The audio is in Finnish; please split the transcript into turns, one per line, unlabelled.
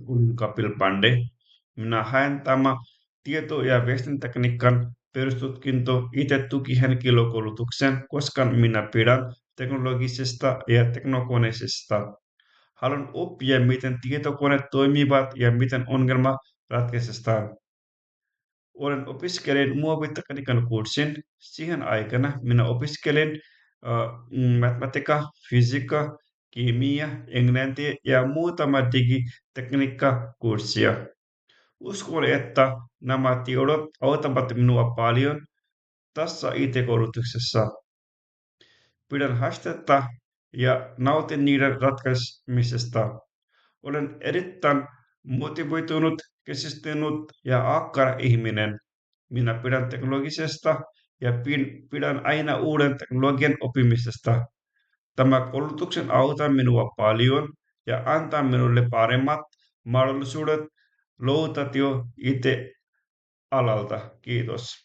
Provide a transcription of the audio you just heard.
Olen Kapil Pande. Minä haen tämä tieto- ja viestintätekniikan perustutkinto itse tukihenkilökoulutuksen, koska minä pidän teknologisesta ja teknokoneisesta. Haluan oppia, miten tietokoneet toimivat ja miten ongelma ratkaistaan. Olen opiskelin muovitekniikan kurssin. Siihen aikana minä opiskelin matematiikka, fysiikka, kemia, englantia ja muutama digitekniikkakurssia. Uskon, että nämä tiedot auttavat minua paljon tässä IT-koulutuksessa. Pidän haastetta ja nautin niiden ratkaisemisesta. Olen erittäin motivoitunut, keskittynyt ja ahkera ihminen. Minä pidän teknologisesta ja pidän aina uuden teknologian oppimisesta. Tämä koulutuksen auttaa minua paljon ja antaa minulle paremmat mahdollisuudet löytää työ itse alalta. Kiitos.